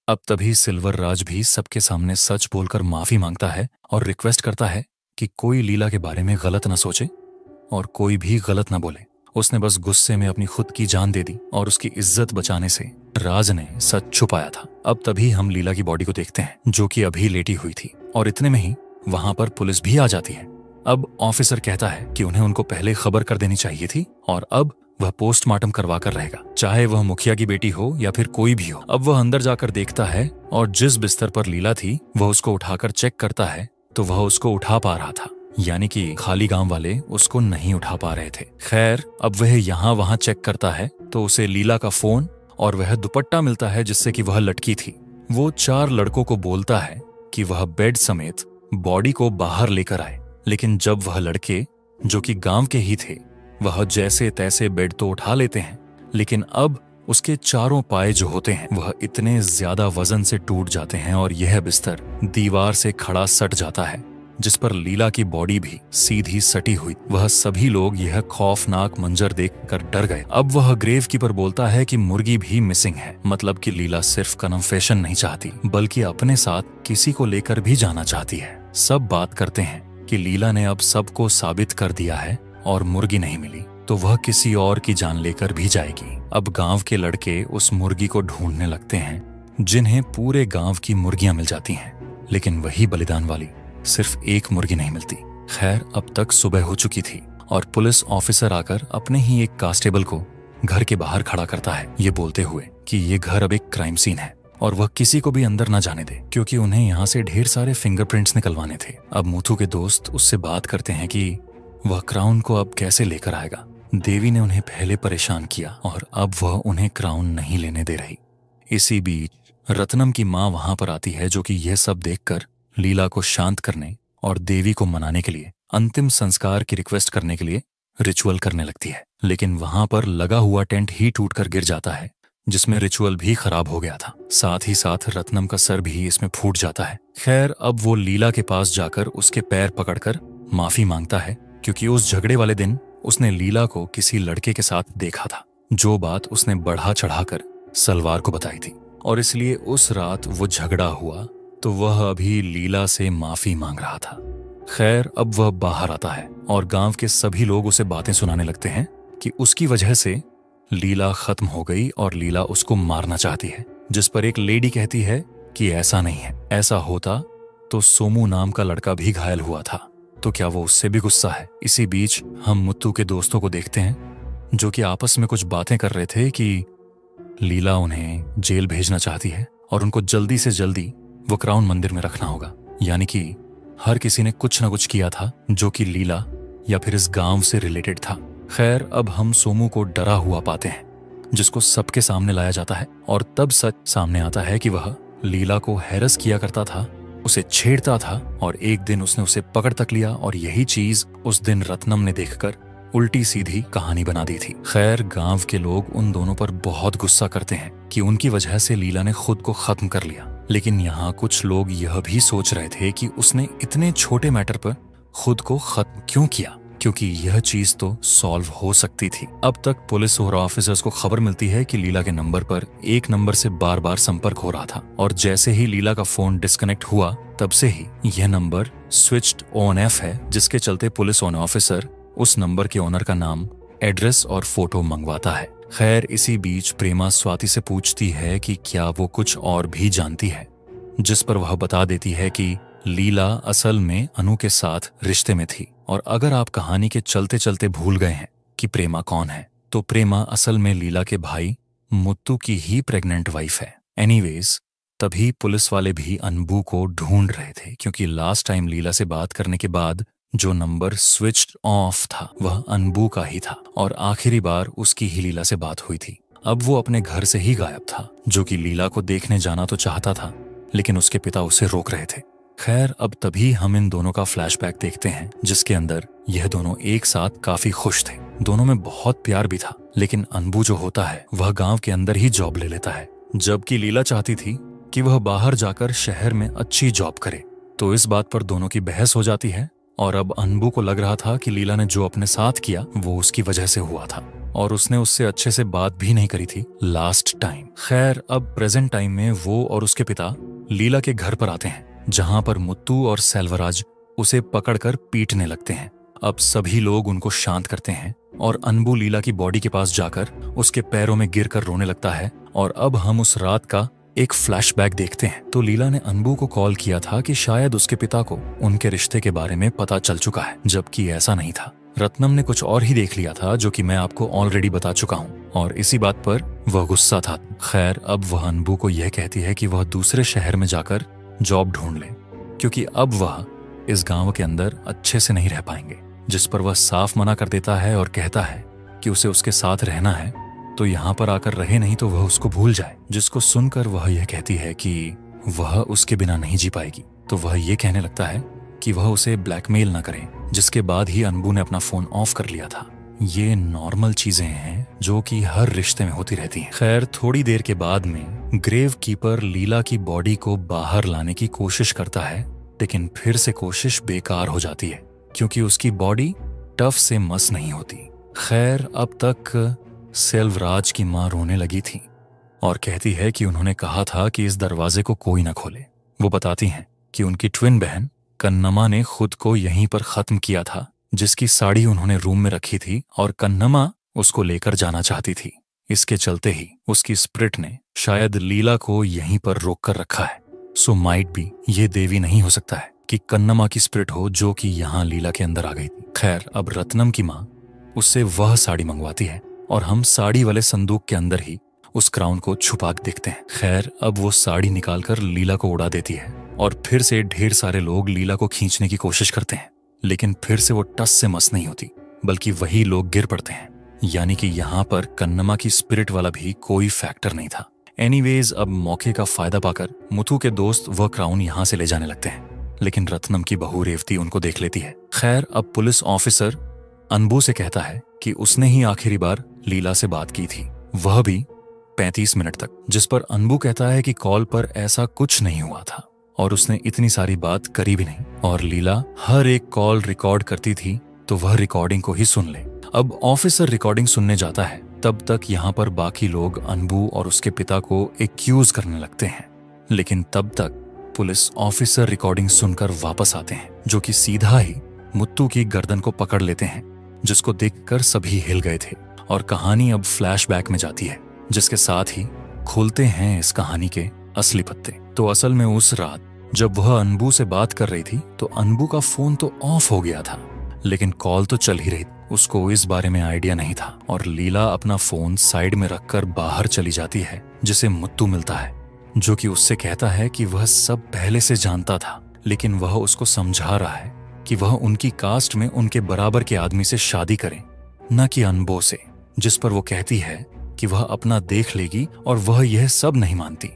अब तभी सिल्वर राज भी सबके सामने सच बोलकर माफी मांगता है और रिक्वेस्ट करता है कि कोई लीला के बारे में गलत ना सोचे और कोई भी गलत ना बोले। उसने बस गुस्से में अपनी खुद की जान दे दी और उसकी इज्जत बचाने से राज ने सच छुपाया था। अब तभी हम लीला की बॉडी को देखते हैं जो कि अभी लेटी हुई थी, और इतने में ही वहां पर पुलिस भी आ जाती है। अब ऑफिसर कहता है कि उन्हें उनको पहले खबर कर देनी चाहिए थी और अब वह पोस्टमार्टम करवा कर रहेगा, चाहे वह मुखिया की बेटी हो या फिर कोई भी हो। अब वह अंदर जाकर देखता है और जिस बिस्तर पर लीला थी वह उसको उठाकर चेक करता है तो वह उसको उठा पा रहा था, यानी कि खाली गांव वाले उसको नहीं उठा पा रहे थे। खैर, अब वह यहाँ वहां चेक करता है तो उसे लीला का फोन और वह दुपट्टा मिलता है जिससे कि वह लटकी थी। वो 4 लड़कों को बोलता है कि वह बेड समेत बॉडी को बाहर लेकर आए, लेकिन जब वह लड़के जो कि गांव के ही थे वह जैसे तैसे बेड तो उठा लेते हैं, लेकिन अब उसके चारों पाए जो होते हैं वह इतने ज्यादा वजन से टूट जाते हैं और यह बिस्तर दीवार से खड़ा सट जाता है, जिस पर लीला की बॉडी भी सीधी सटी हुई। वह सभी लोग यह खौफनाक मंजर देखकर डर गए। अब वह ग्रेव कीपर बोलता है कि मुर्गी भी मिसिंग है, मतलब कि लीला सिर्फ कन्फेशन नहीं चाहती बल्कि अपने साथ किसी को लेकर भी जाना चाहती है। सब बात करते हैं कि लीला ने अब सबको साबित कर दिया है और मुर्गी नहीं मिली तो वह किसी और की जान लेकर भी जाएगी। अब गांव के लड़के उस मुर्गी को ढूंढने लगते हैं जिन्हें पूरे गांव की मुर्गियां मिल जाती हैं, लेकिन वही बलिदान वाली सिर्फ एक मुर्गी नहीं मिलती। खैर, अब तक सुबह हो चुकी थी और पुलिस ऑफिसर आकर अपने ही एक कांस्टेबल को घर के बाहर खड़ा करता है, ये बोलते हुए कि ये घर अब एक क्राइम सीन है और वह किसी को भी अंदर ना जाने दे क्योंकि उन्हें यहाँ से ढेर सारे फिंगरप्रिंट्स निकलवाने थे। अब मुथु के दोस्त उससे बात करते हैं कि वह क्राउन को अब कैसे लेकर आएगा। देवी ने उन्हें पहले परेशान किया और अब वह उन्हें क्राउन नहीं लेने दे रही। इसी बीच रत्नम की माँ वहां पर आती है जो कि यह सब देखकर लीला को शांत करने और देवी को मनाने के लिए अंतिम संस्कार की रिक्वेस्ट करने के लिए रिचुअल करने लगती है, लेकिन वहां पर लगा हुआ टेंट ही टूटकर गिर जाता है जिसमें रिचुअल भी खराब हो गया था। साथ ही साथ रत्नम का सर भी इसमें फूट जाता है। खैर, अब वो लीला के पास जाकर उसके पैर पकड़कर माफी मांगता है क्योंकि उस झगड़े वाले दिन उसने लीला को किसी लड़के के साथ देखा था, जो बात उसने बढ़ा चढ़ाकर सलवार को बताई थी, और इसलिए उस रात वो झगड़ा हुआ तो वह अभी लीला से माफी मांग रहा था। खैर, अब वह बाहर आता है और गांव के सभी लोग उसे बातें सुनाने लगते हैं कि उसकी वजह से लीला खत्म हो गई और लीला उसको मारना चाहती है, जिस पर एक लेडी कहती है कि ऐसा नहीं है, ऐसा होता तो सोमू नाम का लड़का भी घायल हुआ था, तो क्या वो उससे भी गुस्सा है। इसी बीच हम मुत्तू के दोस्तों को देखते हैं जो कि आपस में कुछ बातें कर रहे थे कि लीला उन्हें जेल भेजना चाहती है और उनको जल्दी से जल्दी वो क्राउन मंदिर में रखना होगा, यानी कि हर किसी ने कुछ न कुछ किया था जो कि लीला या फिर इस गांव से रिलेटेड था। खैर, अब हम सोमू को डरा हुआ पाते हैं जिसको सबके सामने लाया जाता है और तब सच सामने आता है कि वह लीला को हैरस किया करता था, उसे छेड़ता था और एक दिन उसने उसे पकड़ तक लिया और यही चीज उस दिन रत्नम ने देखकर उल्टी सीधी कहानी बना दी थी। खैर, गांव के लोग उन दोनों पर बहुत गुस्सा करते हैं कि उनकी वजह से लीला ने खुद को खत्म कर लिया, लेकिन यहाँ कुछ लोग यह भी सोच रहे थे कि उसने इतने छोटे मैटर पर खुद को खत्म क्यों किया, क्योंकि यह चीज तो सॉल्व हो सकती थी। अब तक पुलिस और ऑफिसर्स को खबर मिलती है कि लीला के नंबर पर एक नंबर से बार बार संपर्क हो रहा था और जैसे ही लीला का फोन डिस्कनेक्ट हुआ तब से ही यह नंबर स्विच्ड ऑन एफ है, जिसके चलते पुलिस ऑन ऑफिसर उस नंबर के ओनर का नाम, एड्रेस और फोटो मंगवाता है। खैर, इसी बीच प्रेमा स्वाति से पूछती है कि क्या वो कुछ और भी जानती है, जिस पर वह बता देती है कि लीला असल में अनु के साथ रिश्ते में थी और अगर आप कहानी के चलते चलते भूल गए हैं कि प्रेमा कौन है तो प्रेमा असल में लीला के भाई मुत्तू की ही प्रेग्नेंट वाइफ है। एनीवेज, तभी पुलिस वाले भी अनबू को ढूंढ रहे थे क्योंकि लास्ट टाइम लीला से बात करने के बाद जो नंबर स्विच्ड ऑफ था वह अनबू का ही था और आखिरी बार उसकी ही लीला से बात हुई थी। अब वो अपने घर से ही गायब था, जो कि लीला को देखने जाना तो चाहता था लेकिन उसके पिता उसे रोक रहे थे। खैर, अब तभी हम इन दोनों का फ्लैशबैक देखते हैं जिसके अंदर यह दोनों एक साथ काफी खुश थे। दोनों में बहुत प्यार भी था, लेकिन अनबू जो होता है वह गांव के अंदर ही जॉब ले लेता है, जबकि लीला चाहती थी कि वह बाहर जाकर शहर में अच्छी जॉब करे। तो इस बात पर दोनों की बहस हो जाती है और अब अनबू को लग रहा था कि लीला ने जो अपने साथ किया वो उसकी वजह से हुआ था। और उसने उससे अच्छे से बात भी नहीं करी थी लास्ट टाइम। खैर, अब प्रेजेंट टाइम में वो और उसके पिता लीला के घर पर आते हैं, जहां पर मुत्तू और सेल्वराज उसे पकड़कर पीटने लगते हैं। अब सभी लोग उनको शांत करते हैं और अनबू लीला की बॉडी के पास जाकर उसके पैरों में गिरकर रोने लगता है। और अब हम उस रात का एक फ्लैशबैक देखते हैं। तो लीला ने अनबू को कॉल किया था कि शायद उसके पिता को उनके रिश्ते के बारे में पता चल चुका है, जबकि ऐसा नहीं था। रत्नम ने कुछ और ही देख लिया था, जो कि मैं आपको ऑलरेडी बता चुका हूँ, और इसी बात पर वह गुस्सा था। खैर, अब वह अनबू को यह कहती है कि वह दूसरे शहर में जाकर जॉब ढूंढ ले, क्योंकि अब वह इस गांव के अंदर अच्छे से नहीं रह पाएंगे। जिस पर वह साफ मना कर देता है और कहता है कि उसे उसके साथ रहना है तो यहाँ पर आकर रहे, नहीं तो वह उसको भूल जाए। जिसको सुनकर वह यह कहती है कि वह उसके बिना नहीं जी पाएगी। तो वह यह कहने लगता है कि वह उसे ब्लैकमेल ना करे, जिसके बाद ही अनबू ने अपना फोन ऑफ कर लिया था। ये नॉर्मल चीजें हैं जो कि हर रिश्ते में होती रहती हैं। खैर, थोड़ी देर के बाद में ग्रेव कीपर लीला की बॉडी को बाहर लाने की कोशिश करता है, लेकिन फिर से कोशिश बेकार हो जाती है, क्योंकि उसकी बॉडी टफ से मस नहीं होती। खैर, अब तक सेल्वराज की मां रोने लगी थी और कहती है कि उन्होंने कहा था कि इस दरवाजे को कोई न खोले। वो बताती हैं कि उनकी ट्विन बहन कन्नमा ने खुद को यहीं पर खत्म किया था, जिसकी साड़ी उन्होंने रूम में रखी थी और कन्नमा उसको लेकर जाना चाहती थी। इसके चलते ही उसकी स्पिरिट ने शायद लीला को यहीं पर रोक कर रखा है। सो माइट बी ये देवी नहीं हो सकता है कि कन्नमा की स्पिरिट हो जो कि यहाँ लीला के अंदर आ गई थी। खैर, अब रत्नम की माँ उससे वह साड़ी मंगवाती है और हम साड़ी वाले संदूक के अंदर ही उस क्राउन को छुपा के देखते हैं। खैर, अब वो साड़ी निकालकर लीला को उड़ा देती है और फिर से ढेर सारे लोग लीला को खींचने की कोशिश करते हैं, लेकिन फिर से वो टस से मस नहीं होती, बल्कि वही लोग गिर पड़ते हैं। यानी कि यहाँ पर कन्नमा की स्पिरिट वाला भी कोई फैक्टर नहीं था। एनीवेज, अब मौके का फायदा पाकर मुथु के दोस्त वह क्राउन यहाँ से ले जाने लगते हैं, लेकिन रत्नम की बहू रेवती उनको देख लेती है। खैर, अब पुलिस ऑफिसर अनबू से कहता है कि उसने ही आखिरी बार लीला से बात की थी, वह भी 35 मिनट तक, जिस पर अनबू कहता है कि कॉल पर ऐसा कुछ नहीं हुआ था और उसने इतनी सारी बात करी भी नहीं, और लीला हर एक कॉल रिकॉर्ड करती थी तो वह रिकॉर्डिंग को ही सुन ले। अब ऑफिसर रिकॉर्डिंग सुनने जाता है, तब तक यहाँ पर बाकी लोग अनबू और उसके पिता को एक्यूज करने लगते हैं, लेकिन तब तक पुलिस ऑफिसर रिकॉर्डिंग सुनकर वापस आते हैं, जो कि सीधा ही मुत्तू की गर्दन को पकड़ लेते हैं, जिसको देखकर सभी हिल गए थे। और कहानी अब फ्लैशबैक में जाती है, जिसके साथ ही खुलते हैं इस कहानी के असली पत्ते। तो असल में उस रात जब वह अनबू से बात कर रही थी तो अनबू का फोन तो ऑफ हो गया था, लेकिन कॉल तो चल ही रही। उसको इस बारे में आइडिया नहीं था और लीला अपना फोन साइड में रखकर बाहर चली जाती है, जिसे मुत्तू मिलता है, जो कि उससे कहता है कि वह सब पहले से जानता था, लेकिन वह उसको समझा रहा है कि वह उनकी कास्ट में उनके बराबर के आदमी से शादी करे, न कि अनबो से। जिस पर वो कहती है कि वह अपना देख लेगी और वह यह सब नहीं मानती,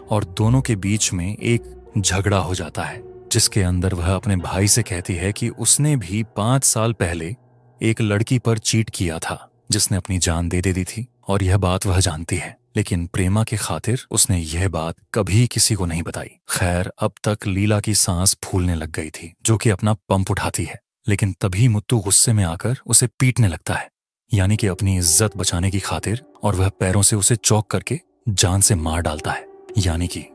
और दोनों के बीच में एक झगड़ा हो जाता है, जिसके अंदर वह अपने भाई से कहती है कि उसने भी 5 साल पहले एक लड़की पर चीट किया था, जिसने अपनी जान दे दी थी, और यह बात वह जानती है, लेकिन प्रेमा के खातिर उसने यह बात कभी किसी को नहीं बताई। खैर, अब तक लीला की सांस फूलने लग गई थी, जो कि अपना पंप उठाती है, लेकिन तभी मुत्तू गुस्से में आकर उसे पीटने लगता है, यानी कि अपनी इज्जत बचाने की खातिर, और वह पैरों से उसे चौक करके जान से मार डालता है, यानी कि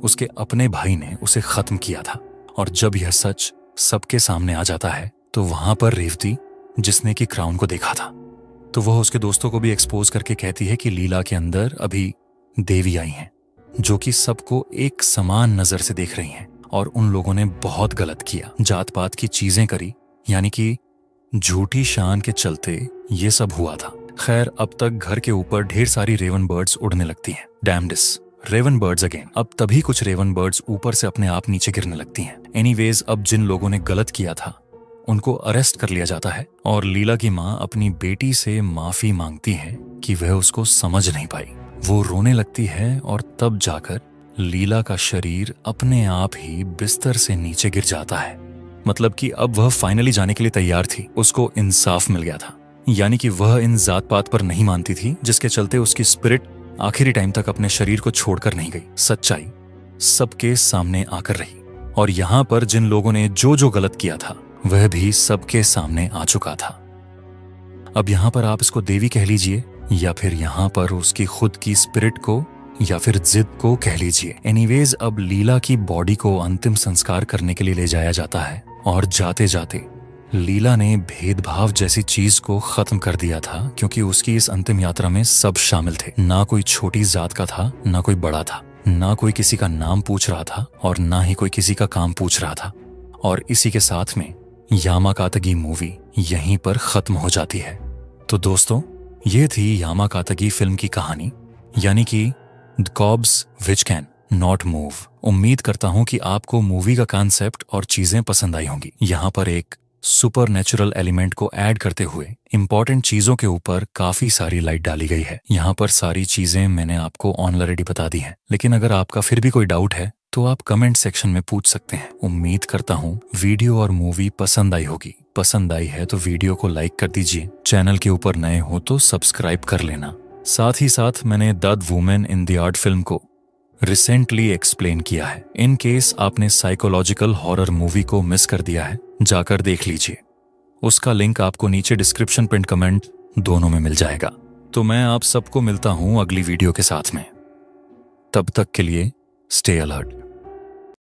उसके अपने भाई ने उसे खत्म किया था। और जब यह सच सबके सामने आ जाता है तो वहां पर रेवती, जिसने कि क्राउन को देखा था, तो वह उसके दोस्तों को भी एक्सपोज करके कहती है कि लीला के अंदर अभी देवी आई हैं, जो कि सबको एक समान नजर से देख रही हैं, और उन लोगों ने बहुत गलत किया, जात पात की चीजें करी, यानी कि झूठी शान के चलते ये सब हुआ था। खैर, अब तक घर के ऊपर ढेर सारी रेवन बर्ड्स उड़ने लगती हैं। डैम्डिस, रेवन बर्ड्स अगेन। अब तभी कुछ रेवन बर्ड्स ऊपर से अपने आप नीचे गिरने लगती हैं। एनीवेज, अब जिन लोगों ने गलत किया था उनको अरेस्ट कर लिया जाता है, और लीला की माँ अपनी बेटी से माफी मांगती है कि वह उसको समझ नहीं पाई। वो रोने लगती है और तब जाकर लीला का शरीर अपने आप ही बिस्तर से नीचे गिर जाता है। मतलब कि अब वह फाइनली जाने के लिए तैयार थी, उसको इंसाफ मिल गया था, यानी कि वह इन जात पात पर नहीं मानती थी, जिसके चलते उसकी स्पिरिट आखिरी टाइम तक अपने शरीर को छोड़कर नहीं गई। सच्चाई सबके सामने आकर रही, और यहाँ पर जिन लोगों ने जो जो गलत किया था वह भी सबके सामने आ चुका था। अब यहाँ पर आप इसको देवी कह लीजिए, या फिर यहाँ पर उसकी खुद की स्पिरिट को, या फिर जिद को कह लीजिए। एनीवेज, अब लीला की बॉडी को अंतिम संस्कार करने के लिए ले जाया जाता है, और जाते जाते लीला ने भेदभाव जैसी चीज को खत्म कर दिया था, क्योंकि उसकी इस अंतिम यात्रा में सब शामिल थे। ना कोई छोटी जात का था, ना कोई बड़ा था, ना कोई किसी का नाम पूछ रहा था, और ना ही कोई किसी का काम पूछ रहा था। और इसी के साथ में यामाकातगी मूवी यहीं पर खत्म हो जाती है। तो दोस्तों, ये थी यामाकातगी फिल्म की कहानी, यानी कि the Cobbs which can not move. उम्मीद करता हूं कि आपको मूवी का कॉन्सेप्ट और चीजें पसंद आई होंगी। यहाँ पर एक सुपर नेचुरल एलिमेंट को ऐड करते हुए इंपॉर्टेंट चीजों के ऊपर काफी सारी लाइट डाली गई है। यहाँ पर सारी चीजें मैंने आपको ऑलरेडी बता दी हैं, लेकिन अगर आपका फिर भी कोई डाउट है तो आप कमेंट सेक्शन में पूछ सकते हैं। उम्मीद करता हूँ वीडियो और मूवी पसंद आई होगी। पसंद आई है तो वीडियो को लाइक कर दीजिए। चैनल के ऊपर नए हो तो सब्सक्राइब कर लेना। साथ ही साथ मैंने the women in the art film को रिसेंटली एक्सप्लेन किया है। इन केस आपने साइकोलॉजिकल हॉरर मूवी को मिस कर दिया है, जाकर देख लीजिए। उसका लिंक आपको नीचे डिस्क्रिप्शन पिन कमेंट दोनों में मिल जाएगा। तो मैं आप सबको मिलता हूं अगली वीडियो के साथ में। तब तक के लिए स्टे अलर्ट।